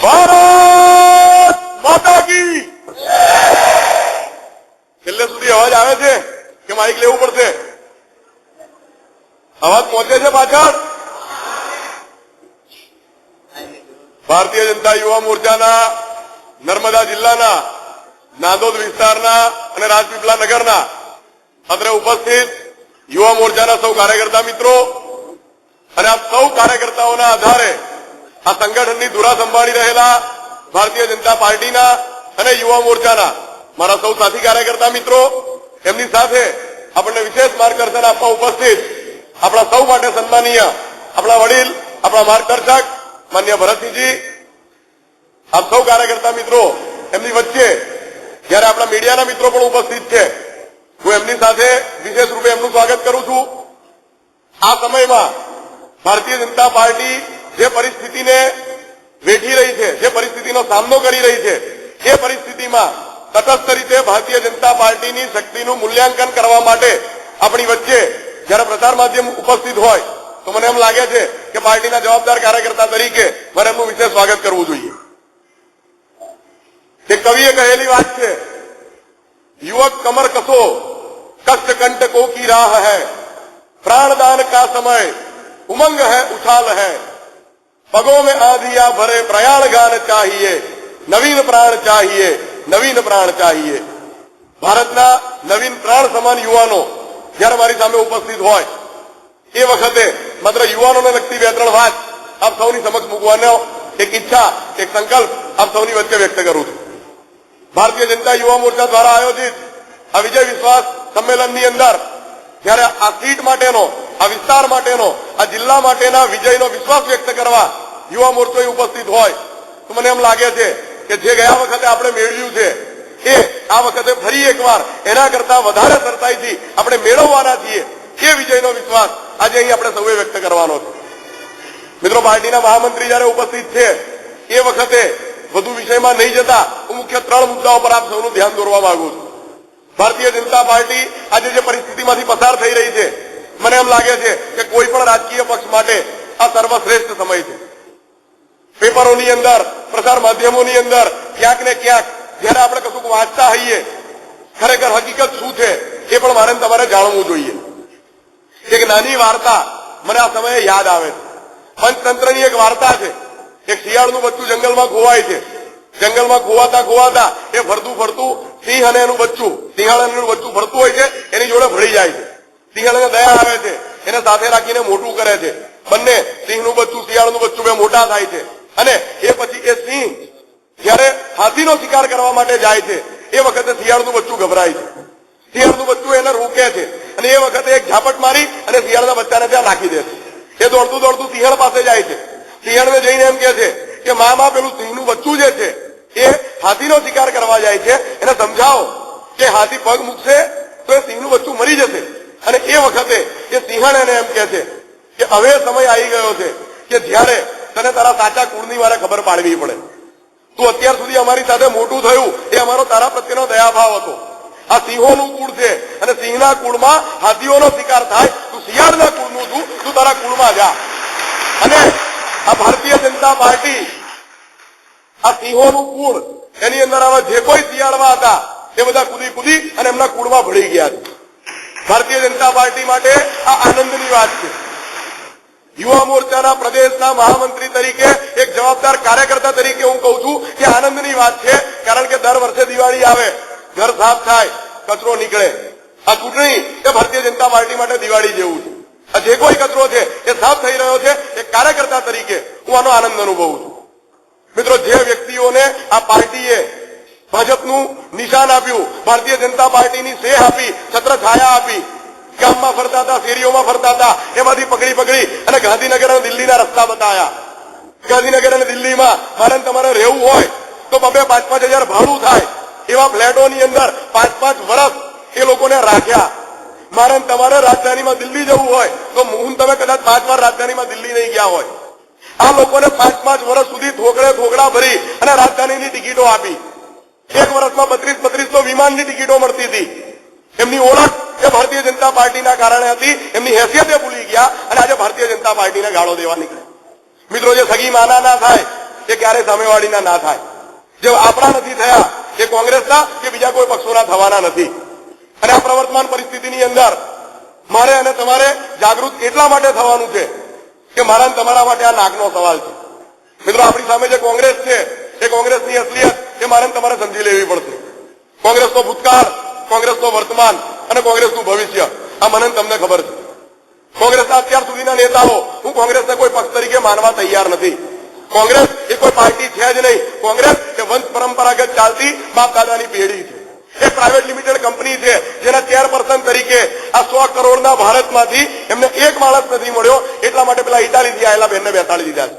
ભારત માતા કી છેલ્લે સુધી અવાજ આવે છે કે માઇક લેવું પડશે? અવાજ પહોંચે છે પાછળ? ભારતીય જનતા યુવા મોરચાના નર્મદા જિલ્લાના નાંદોદ વિસ્તારના અને રાજપીપળા નગરના અત્રે ઉપસ્થિત યુવા મોરચાના સૌ કાર્યકર્તા મિત્રો અને આ સૌ કાર્યકર્તાઓના આધારે આ સંગઠનની ધુરા સંભાળી રહેલા ભારતીય જનતા પાર્ટીના અને યુવા મોરચાના મારા સૌ સાથી કાર્યકર્તા મિત્રો, એમની સાથે આપણને વિશેષ માર્ગદર્શન આપવા ઉપસ્થિત આપણા સૌ માટે સન્માનીય આપણા વડીલ, આપણા માર્ગદર્શક માન્ય ભરતસિંહજી, આપ સૌ કાર્યકર્તા મિત્રો, એમની વચ્ચે જયારે આપણા મીડિયાના મિત્રો પણ ઉપસ્થિત છે, હું એમની સાથે વિશેષ રૂપે એમનું સ્વાગત કરું છું. આ સમયમાં ભારતીય જનતા પાર્ટી જે પરિસ્થિતિને વેઠી રહી છે, જે પરિસ્થિતિનો સામનો કરી રહી છે, એ પરિસ્થિતિમાં તટસ્થ રીતે ભારતીય જનતા પાર્ટીની શક્તિનું મૂલ્યાંકન કરવા માટે આપણી વચ્ચે જયારે પ્રસાર માધ્યમ ઉપસ્થિત હોય તો મને એમ લાગે છે કે પાર્ટીના જવાબદાર કાર્યકર્તા તરીકે મારે એમનું વિશેષ સ્વાગત કરવું જોઈએ. એક કવિએ કહેલી વાત છે, युवक कमर कसो कष्ट कंटकों की राह है, प्राणदान का समय उमंग है उछाल है, पगों में आंधियां भरे प्रयाण गान चाहिए, नवीन प्राण चाहिए, नवीन प्राण चाहिए. ભારતના નવીન પ્રાણ સમાન યુવાનો જયારે મારી સામે ઉપસ્થિત હોય એ વખતે માત્ર યુવાનોને લગતી બે ત્રણ વાત આપ સૌની સમક્ષ મૂકવાનો એક ઈચ્છા, એક સંકલ્પ આપ સૌની વચ્ચે વ્યક્ત કરું છું. ભારતીય જનતા યુવા મોરચા દ્વારા આયોજિત આ વિજય વિશ્વાસ સંમેલનની અંદર જયારે આ સીટ માટેનો, આ વિસ્તાર માટેનો, આ જિલ્લા માટેના વિજયનો વિશ્વાસ વ્યક્ત કરવા યુવા મોરચો ઉપસ્થિત હોય તો મને એમ લાગે છે કે જે ગયા વખતે આપણે મેળવ્યું છે એ આ વખતે ફરી એકવાર એના કરતા વધારે સરતાઈથી આપણે મેળવવાના છીએ. એ વિજયનો વિશ્વાસ આજે અહીં આપણે સૌએ વ્યક્ત કરવાનો છે. મિત્રો, પાર્ટીના મહામંત્રી જયારે ઉપસ્થિત છે એ વખતે વધુ વિષયમાં નહીં જતા હું મુખ્ય ત્રણ મુદ્દાઓ પર આપ સૌનું ધ્યાન દોરવા માંગુ છું. ભારતીય જનતા પાર્ટી આજે જે પરિસ્થિતિમાંથી પસાર થઈ રહી છે, મને એમ લાગે છે કે કોઈ પણ રાજકીય પક્ષ માટે આ સર્વશ્રેષ્ઠ સમય છે. પેપરોની અંદર, પ્રસાર માધ્યમોની અંદર ક્યાંક ને ક્યાંક જયારે આપણે કશું વાંચતા હોઈએ ખરેખર હકીકત શું છે એ પણ મારે તમારે જાણવું જોઈએ. એક નાની વાર્તા મને આ સમયે યાદ આવે છે. પંચતંત્રની એક વાર્તા છે. એક શિયાળનું બચ્ચું જંગલમાં ખોવાય છે. જંગલમાં ખોવાતા એ ફરતું સિંહ અને એનું બચ્ચું, સિંહણ અને એનું બચ્ચું ફરતું હોય છે, એની જોડે ભળી જાય છે. સિંહણને દયા આવે છે, એને સાથે રાખીને મોટું કરે છે. બંને સિંહનું બચ્ચું, શિયાળનું બચ્ચું બે મોટા થાય છે અને એ પછી એ સિંહ જયારે હાથીનો શિકાર કરવા માટે જાય છે એ વખતે શિયાળનું બચ્ચું ગભરાય છે. શિયાળનું બચ્ચું એને રોકે છે અને એ વખતે એક ઝાપટ મારી અને શિયાળના બચ્ચાને ત્યાં નાખી દે છે. એ દોડતું સિંહણ પાસે જાય છે. સિંહણને જઈને એમ કહે છે કે મામા, પેલું સિંહનું બચ્ચું જે છે એ હાથીનો શિકાર કરવા જાય છે, એને સમજાવો કે હાથી પગ મૂકશે તો એ સિંહનું બચ્ચું મરી જશે. અને એ વખતે એ સિંહણ એને એમ કહે છે કે હવે સમય આવી ગયો છે કે જ્યારે તને તારા સાચા કુળની મારે ખબર પાડવી પડે. તું અત્યાર સુધી અમારી સાથે મોટું થયું એ અમારો તારા પ્રત્યેનો દયાભાવ હતો. આ સિંહોનું કુળ છે અને સિંહના કુળમાં હાથીઓનો શિકાર થાય. તું શિયાળના કુળનું છું, તું તારા કુળમાં જા. અને આ ભારતીય જનતા પાર્ટી આ સિંહોનું કુળ, એની અંદર આવા જે કોઈ શિયાળમાં હતા એ બધા કૂદી અને એમના કુળમાં ભળી ગયા છે. ભારતીય જનતા પાર્ટી માટે આ આનંદની વાત છે. યુવા મોરચાના પ્રદેશના મહામંત્રી તરીકે, એક જવાબદાર કાર્યકર્તા તરીકે હું કહું છું કે આનંદની વાત છે. કારણ કે દર વર્ષે દિવાળી આવે, ઘર સાફ થાય, કચરો નીકળે. આ ચૂંટણી એ ભારતીય જનતા પાર્ટી માટે દિવાળી જેવું છે. આ જે કોઈ કચરો છે એ સાફ થઈ રહ્યો છે. એક કાર્યકર્તા તરીકે હું આનો આનંદ અનુભવું છું. મિત્રો, જે વ્યક્તિઓને આ પાર્ટીએ ભાજપનું નિશાન આપ્યું, ભારતીય જનતા પાર્ટીની સેહ આપી, છત્ર છાયા આપી, ગામમાં ફરતા હતા, શેરીઓમાં ફરતા હતા, એમાંથી પકડી અને ગાંધીનગર અને દિલ્હીના રસ્તા બતાવ્યા. ગાંધીનગર અને દિલ્હીમાં મારે તમારે રહેવું હોય તો 2-5 હજાર ભાડું થાય એવા ફ્લેટોની અંદર 5 વર્ષ એ લોકોને રાખ્યા. મારે તમારે રાજધાનીમાં દિલ્હી જવું હોય તો હું તમે કદાચ 5 વાર રાજધાનીમાં દિલ્હી નહીં ગયા હોય. આ લોકોને 5 વર્ષ સુધી થોકડા ભરી અને રાજધાનીની ટિકિટો આપી. એક વર્ષમાં 32 તો વિમાનની ટિકિટો મળતી હતી. એમની ઓળખ એ ભારતીય જનતા પાર્ટીના કારણે હતી. એમની હેસિયતે ભૂલી ગયા અને આજે ભારતીય જનતા પાર્ટીને ગાળો દેવા નીકળ્યા. મિત્રો, જે સગી માના ના થાય એ ક્યારેય સામેવાળીના ના થાય. જે આપણા નથી થયા એ કોંગ્રેસના કે બીજા કોઈ પક્ષોના થવાના નથી. અને આ પ્રવર્તમાન પરિસ્થિતિની અંદર મારે અને તમારે જાગૃત એટલા માટે થવાનું છે કે મારા અને તમારા માટે આ નાકનો સવાલ છે. મિત્રો, આપણી સામે જે કોંગ્રેસ છે એ કોંગ્રેસની અસલિયત એ મારે તમારે સમજી લેવી પડશે. કોંગ્રેસનો ભૂતકાળ, કોંગ્રેસનો વર્તમાન અને કોંગ્રેસનું ભવિષ્ય આ મને તમને ખબર છે. કોંગ્રેસના અત્યાર સુધીના નેતાઓ હું કોંગ્રેસને કોઈ પક્ષ તરીકે માનવા તૈયાર નથી. કોંગ્રેસ એ કોઈ પાર્ટી છે જ નહીં. કોંગ્રેસ એ વંશ પરંપરાગત ચાલતી બાપ દાદાની પેઢી છે. એ પ્રાઇવેટ લિમિટેડ કંપની છે જેના ચેરપર્સન તરીકે આ 100 કરોડના ભારતમાંથી એમને એક માણસ નથી મળ્યો, એટલા માટે પેલા ઇટાલીથી આવેલા બેનને બેસાડી દીધા છે.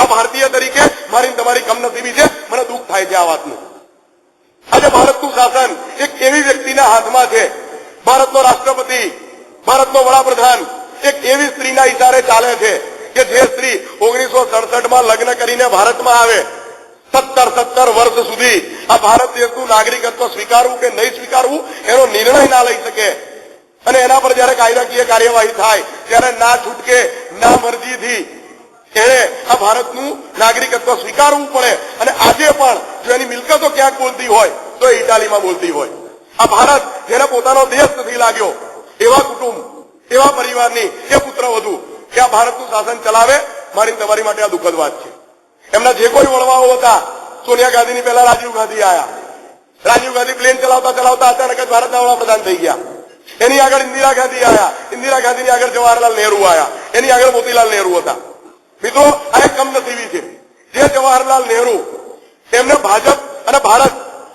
આ ભારતીય તરીકે મારી તમારી કમનસીબી છે. મને દુઃખ થાય છે આ વાતનું. આજે ભારતનું શાસન એક એવી વ્યક્તિના હાથમાં છે, ભારતનો રાષ્ટ્રપતિ, ભારતનો વડાપ્રધાન એક એવી સ્ત્રીના ઇશારે ચાલે છે કે જે સ્ત્રી 1967માં લગ્ન કરીને ભારતમાં આવે, 17 વર્ષ સુધી આ ભારત દેશનું નાગરિકત્વ સ્વીકારવું કે નહીં સ્વીકારવું એનો નિર્ણય ના લઈ શકે. અને એના પર જયારે કાયદાકીય કાર્યવાહી થાય ત્યારે ના છૂટકે ના મરજીથી એને આ ભારતનું નાગરિકત્વ સ્વીકારવું પડે. અને આજે પણ જો એની મિલકતો ક્યાંક બોલતી હોય તો એ ઇટાલીમાં બોલતી હોય. આ ભારત જેને પોતાનો દેશ નથી લાગ્યો એવા કુટુંબ, એવા પરિવારની એ પુત્રવધુ કે આ ભારતનું શાસન ચલાવે, મારી તમારી માટે આ દુઃખદ વાત છે. એમના જે કોઈ વડવાઓ હતા, સોનિયા ગાંધીની પહેલા રાજીવ ગાંધી આયા. રાજીવ ગાંધી પ્લેન ચલાવતા ચલાવતા અચાનક જ ભારતના વડાપ્રધાન થઈ ગયા. એની આગળ ઇન્દિરા ગાંધી આયા. ઇન્દિરા ગાંધીની આગળ જવાહરલાલ નહેરુ આયા. એની આગળ મોતીલાલ નહેરુ હતા. મિત્રો, આ એક કમનસીબી છે. જે જવાહરલાલ નહેરુ એમને ભાજપ અને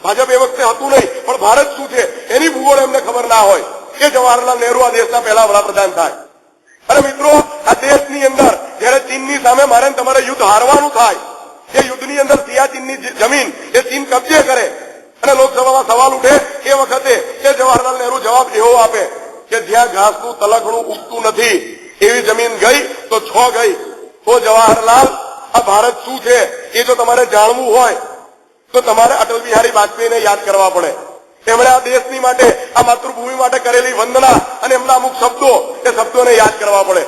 ભાજપ એ વખતે હતું નહીં, પણ ભારત શું છે એની ભૂગોળ એમને ખબર ના હોય કે જવાહરલાલ નહેરુ આ દેશના પહેલા વડાપ્રધાન થાય. અને મિત્રો, આ દેશની અંદર જયારે ચીનની સામે મારે તમારે યુદ્ધ હારવાનું થાય, એ યુદ્ધની અંદર સિયાચીનની જમીન એ ચીન કબજે કરે અને લોકસભામાં સવાલ ઉઠે એ વખતે એ જવાહરલાલ નહેરુ જવાબ એવો આપે કે જ્યાં ઘાસનું તલખણું ઉગતું નથી એવી જમીન ગઈ તો 6 ગઈ. તો જવાહરલાલ, આ ભારત શું છે એ જો તમારે જાણવું હોય તો તમારે અટલ બિહારી વાજપેયીને યાદ કરવા પડે. એમણે આ દેશની માટે, આ માતૃભૂમિ માટે કરેલી વંદના અને એમના અમુક શબ્દો, એ શબ્દોને યાદ કરવા પડે.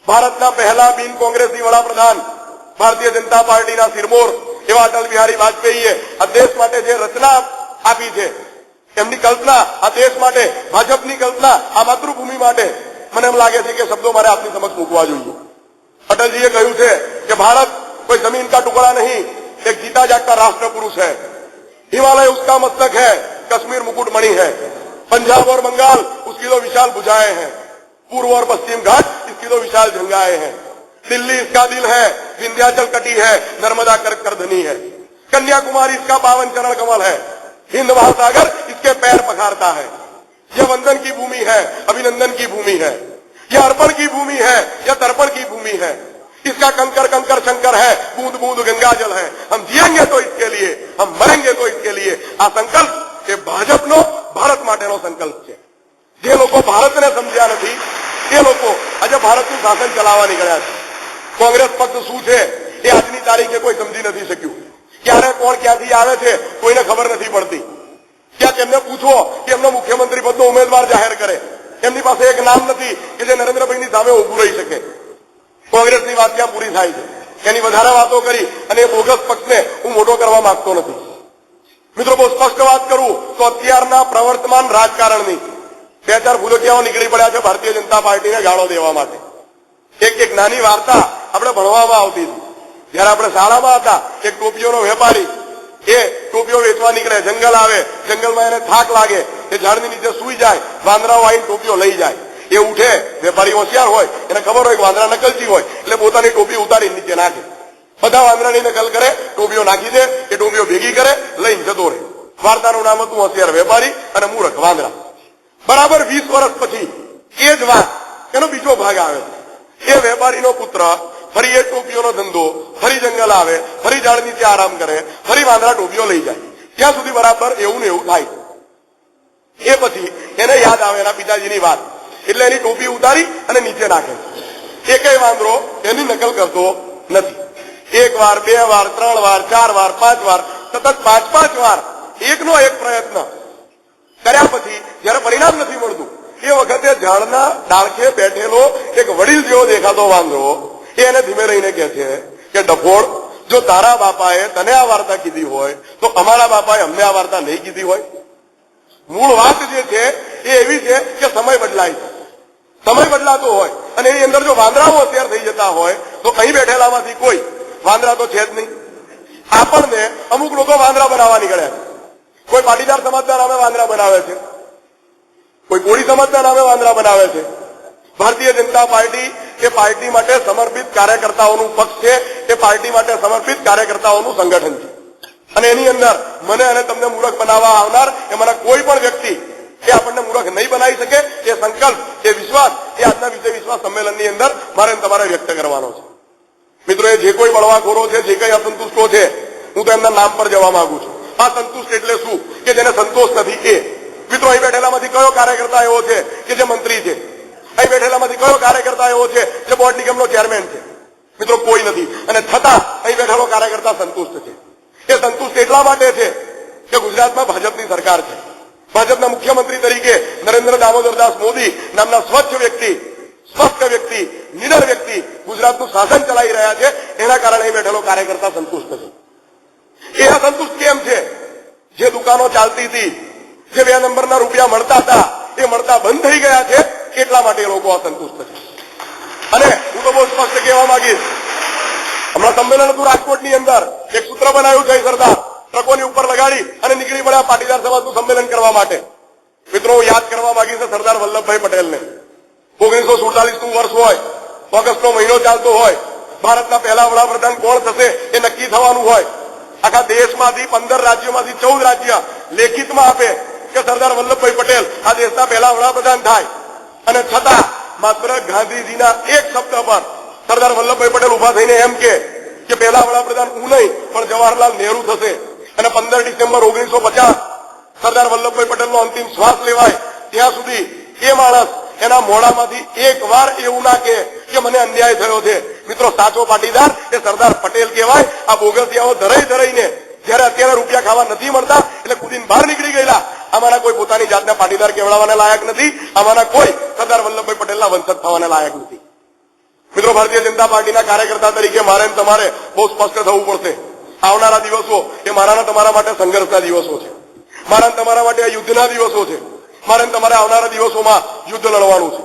ભારતના પહેલા બિન કોંગ્રેસી વડાપ્રધાન, ભારતીય જનતા પાર્ટીના સિરમોર એવા અટલ બિહારી વાજપેયીએ આ દેશ માટે જે રચના આપી છે, એમની કલ્પના આ દેશ માટે, ભાજપની કલ્પના આ માતૃભૂમિ માટે, મને એમ લાગે છે કે શબ્દો મારે આપની સમક્ષ મૂકવા જોઈએ. અટલજીએ કહ્યું છે કે ભારત કોઈ जमीन का टुकड़ा नहीं, एक जीता जागता राष्ट्र पुरुष है. हिमालय उसका मस्तक है, कश्मीर मुकुट मणि है. पंजाब और बंगाल उसकी तो विशाल भुजाएं हैं, पूर्व और पश्चिम घाट इसकी तो विशाल जंगाएं हैं. दिल्ली इसका दिल है, विंध्याचल कटी है, नर्मदा करधनी है. कन्याकुमारी इसका पावन चरण कमल है, हिंद महासागर इसके पैर पखारता है. यह वंदन की भूमि है, अभिनंदन की भूमि है. यह अर्पण की भूमि है, यह तर्पण की भूमि है. इसका कंकर कंकर शंकर है, बूंद बूंद गंगा जल है. हम जिएंगे तो इसके लिए, हम मरेंगे तो इसके लिए. आ संकल्प એ ભાજપનો ભારત માટેનો સંકલ્પ છે. જે લોકો ભારતને સમજ્યા નથી એ લોકો આજે ભારતનું શાસન ચલાવવા નીકળ્યા છે. કોંગ્રેસ પક્ષ શું છે એ આજની તારીખે કોઈ સમજી નથી શક્યું. ક્યારે કોણ ક્યાંથી આવે છે કોઈને ખબર નથી પડતી. ક્યાંક એમને પૂછો કે એમનો મુખ્યમંત્રી પદનો ઉમેદવાર જાહેર કરે, એમની પાસે એક નામ નથી કે જે નરેન્દ્રભાઈની સામે ઉભું રહી શકે. કોંગ્રેસની વાત ક્યાં પૂરી થાય છે? એની વધારે વાતો કરી અને એ બોગસ પક્ષને હું મોટો કરવા માંગતો નથી. મિત્રો, બહુ સ્પષ્ટ વાત કરું તો અત્યારના પ્રવર્તમાન રાજકારણની 2-4 ભૂલકિયાઓ નીકળી પડ્યા છે ભારતીય જનતા પાર્ટીને ગાળો દેવા માટે. એક નાની વાર્તા આપણે ભણવામાં આવતી હતી. જયારે આપણે શાળામાં હતા, એક ટોપીઓનો વેપારી એ ટોપીઓ વેચવા નીકળે, જંગલ આવે, જંગલમાં એને થાક લાગે, એ ઝાડની નીચે સૂઈ જાય, વાંદરાઓ આવીને ટોપીઓ લઈ જાય. એ ઉઠે, વેપારી હોશિયાર હોય, એને ખબર હોય કે વાંદરા નકલચી હોય, એટલે પોતાની ટોપી ઉતારી નીચે નાખે. બધા વાંદરાની નકલ કરે, ટોપીઓ નાખી દે, એ ટોપીઓ ભેગી કરે, લઈને જતો રહે. વાર્તાનું નામ હતું હોશિયાર વેપારી અને મૂર્ખ વાંદરા. બરાબર 20 વર્ષ પછી એ જ વાત એનો બીજો ભાગ આવે છે. એ વેપારીનો પુત્ર ફરી એ ટોપીઓનો ધંધો, ફરી જંગલ આવે, ફરી ઝાડ નીચે આરામ કરે, ફરી વાંદરા ટોપીઓ લઈ જાય. ત્યાં સુધી બરાબર એવું ને એવું થાય. એ પછી એને યાદ આવે એના પિતાજીની વાત, એટલે એની ટોપી ઉતારી અને નીચે નાખે. એકેય વાંદરો એની નકલ કરતો નથી. 1 વાર, 2 વાર, 3 વાર, 4 વાર, 5 વાર, સતત 5 વાર એકનો એક પ્રયત્ન કર્યા પછી જયારે પરિણામ નથી મળતું એ વખતે ઝાડના ડાળખે બેઠેલો એક વડીલ જેવો દેખાતો વાંદરો એને ધીમે રહીને કહે છે કે ડફોડ, જો તારા બાપાએ તને આ વાર્તા કીધી હોય તો અમારા બાપાએ અમને આ વાર્તા નહીં કીધી હોય? મૂળ વાત જે છે એ એવી છે કે સમય બદલાય છે, સમય બદલાતો હોય અને એની અંદર જો વાંદરાઓ હોશિયાર થઈ જતા હોય તો અહીં બેઠેલામાંથી કોઈ વાંદરા તો છે જ નહીં. આપણને અમુક લોકો વાંદરા બનાવવા નીકળ્યા છે. કોઈ પાટીદાર સમાજના નામે વાંદરા બનાવે છે, કોઈ કોળી સમાજના નામે વાંદરા બનાવે છે. ભારતીય જનતા પાર્ટી એ પાર્ટી માટે સમર્પિત કાર્યકર્તાઓનું પક્ષ છે, એ પાર્ટી માટે સમર્પિત કાર્યકર્તાઓનું સંગઠન છે અને એની અંદર મને અને તમને મૂર્ખ બનાવવા આવનાર એમાંના કોઈ પણ વ્યક્તિ એ આપણને મૂર્ખ નહીં બનાવી શકે. એ સંકલ્પ, એ વિશ્વાસ, એ આજના વિજય વિશ્વાસ સંમેલનની અંદર મારે તમારે વ્યક્ત કરવાનો છે. મિત્રો, એ જે કોઈ બળવાખોરો છે, જે કઈ અસંતુષ્ટો છે, હું તો એમના નામ પર જવા માંગુ છું. આ સંતુષ્ટ એટલે શું કે જેને સંતોષ નથી એ. મિત્રો, અહીં બેઠેલામાંથી કયો કાર્યકર્તા એવો છે કે જે મંત્રી છે? અહીં બેઠેલામાંથી કયો કાર્યકર્તા એવો છે જે બોર્ડ નિગમનો ચેરમેન છે? મિત્રો, કોઈ નથી. અને છતાં અહીં બેઠેલો કાર્યકર્તા સંતુષ્ટ છે. એ સંતુષ્ટ એટલા માટે છે કે ગુજરાતમાં ભાજપની સરકાર છે. ભાજપના મુખ્યમંત્રી તરીકે નરેન્દ્ર દામોદરદાસ મોદી નામના સ્વચ્છ વ્યક્તિ, સ્વસ્થ વ્યક્તિ, નિડર વ્યક્તિ ગુજરાતનું શાસન ચલાવી રહ્યા છે. એના કારણે અહીં બેઠેલો કાર્યકર્તા સંતુષ્ટ છે. એ અસંતુષ્ટ કેમ છે? જે દુકાનો ચાલતી હતી, જે 2 નંબરના રૂપિયા મળતા હતા, એ મળતા બંધ થઈ ગયા છે. એટલા માટે એ લોકો અસંતુષ્ટ છે. અને હું તો બહુ સ્પષ્ટ કહેવા માંગીશ, હમણાં સંમેલન હતું રાજકોટની અંદર, એક સૂત્ર બનાવ્યું જય સરદાર, ટ્રકોની ઉપર લગાડી અને નીકળી પડ્યા પાટીદાર સમાજનું સંમેલન કરવા માટે. મિત્રો, હું યાદ કરવા માંગીશ સરદાર વલ્લભભાઈ પટેલને. 1947નું વર્ષ હોય, ઓગસ્ટનો મહિનો ચાલતો હોય, ભારતના પહેલા વડાપ્રધાન કોણ થશે એ નક્કી થવાનું હોય. આખા દેશમાંથી 15 રાજ્યોમાંથી 14 રાજ્ય લેખિતમાં આપે કે સરદાર વલ્લભભાઈ પટેલ આ દેશના પહેલા વડાપ્રધાન થાય. અને છતાં માત્ર ગાંધીજીના એક શબ્દ પર સરદાર વલ્લભભાઈ પટેલ ઉભા થઈને એમ કે પહેલા વડાપ્રધાન હું નહીં પણ જવાહરલાલ નહેરુ થશે. અને 15 ડિસેમ્બર 1950 સરદાર વલ્લભભાઈ પટેલનો અંતિમ શ્વાસ લેવાય ત્યાં સુધી એ માણસ એના મોઢામાંથી એક વાર એવું ના કે મને અન્યાય થયો છે. મિત્રો, સાચો પાટીદાર એ સરદાર પટેલ કહેવાય. આ બોગસિયાઓ ધરાઈને જયારે અત્યારે રૂપિયા ખાવા નથી મળતા એટલે કુદીને બહાર નીકળી ગયેલા, આમાંના કોઈ પોતાની જાતને પાટીદાર કહેવાના લાયક નથી. આમાંના કોઈ સરદાર વલ્લભભાઈ પટેલના વંશજ થવાના લાયક નથી. મિત્રો, ભારતીય જનતા પાર્ટીના કાર્યકર્તા તરીકે મારે તમારે બહુ સ્પષ્ટ થવું પડશે. આવનારા દિવસો એ મારા તમારા માટે સંઘર્ષના દિવસો છે. મારા તમારા માટે આ યુદ્ધના દિવસો છે. મારે તમારે આવનારા દિવસોમાં યુદ્ધ લડવાનું છે.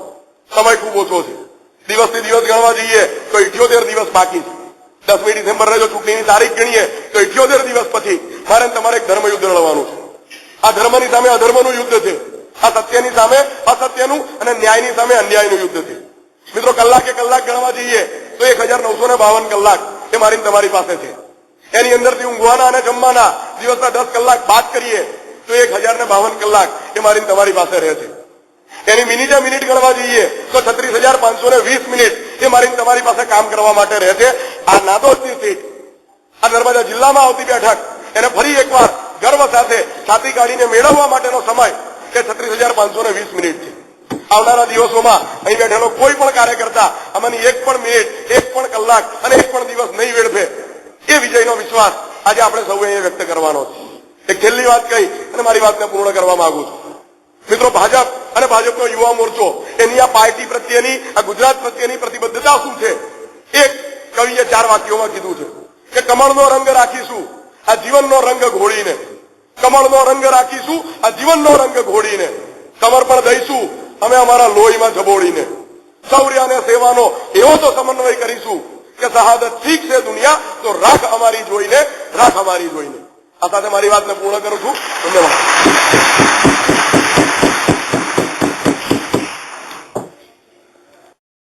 સમય ખૂબ ઓછો છે. દિવસથી દિવસ ગણવા જઈએ તો 78 દિવસ બાકી છે. 10મી ડિસેમ્બરે જો ચૂંટણીની તારીખ ગણીએ તો 78 દિવસ પછી મારે તમારે એક ધર્મયુદ્ધ લડવાનું છે. આ ધર્મની સામે અધર્મનું યુદ્ધ છે. આ સત્યની સામે અસત્યનું અને ન્યાયની સામે અન્યાયનું યુદ્ધ છે. મિત્રો, કલાકે કલાક ગણવા જઈએ તો 1952 કલાક એ મારી તમારી પાસે છે. એની અંદરથી ઊંઘવાના અને જમવાના દિવસના 10 કલાક બાદ કરીએ તો 1052 કલાક એ મારી તમારી પાસે રહે છે. એની મિનિટે મિનિટ ગણવા જઈએ તો 36,520 મિનિટ એ મારી તમારી પાસે કામ કરવા માટે રહે છે. આ નાદોદની સીટ, આ નર્મદા જિલ્લામાં આવતી બેઠક, એને ફરી એકવાર ગર્વ સાથે છાતી કાઢીને મેળવવા માટેનો સમય એ 36,520 મિનિટ છે. આવનારા દિવસોમાં અહીં બેઠેલો કોઈ પણ કાર્યકર્તા આમાંની એક પણ મિનિટ, એક પણ કલાક અને એક પણ દિવસ નહીં વેડફે. એ વિજયનો વિશ્વાસ આજે આપણે સૌએ અહીંયા વ્યક્ત કરવાનો છે. એક છેલ્લી વાત કહી અને મારી વાતને પૂર્ણ કરવા માંગુ છું. મિત્રો, ભાજપ અને ભાજપનો યુવા મોરચો એની આ પાર્ટી પ્રત્યેની, આ ગુજરાત પ્રત્યેની પ્રતિબદ્ધતા શું છે? એક કવિએ 4 વાક્યોમાં કીધું છે કે કમળનો રંગ રાખીશું આ જીવનનો રંગ ઘોડીને, કમળનો રંગ રાખીશું આ જીવનનો રંગ ઘોડીને, સમર્પણ દઈશું અમે અમારા લોહીમાં જબોડીને, શૌર્ય અને સેવાનો એવો તો સમન્વય કરીશું કે શહાદત ઠીક છે દુનિયા તો રાખ અમારી જોઈને, રાખ અમારી જોઈને. આ સાથે મારી વાતને પૂર્ણ કરું છું. ધન્યવાદ.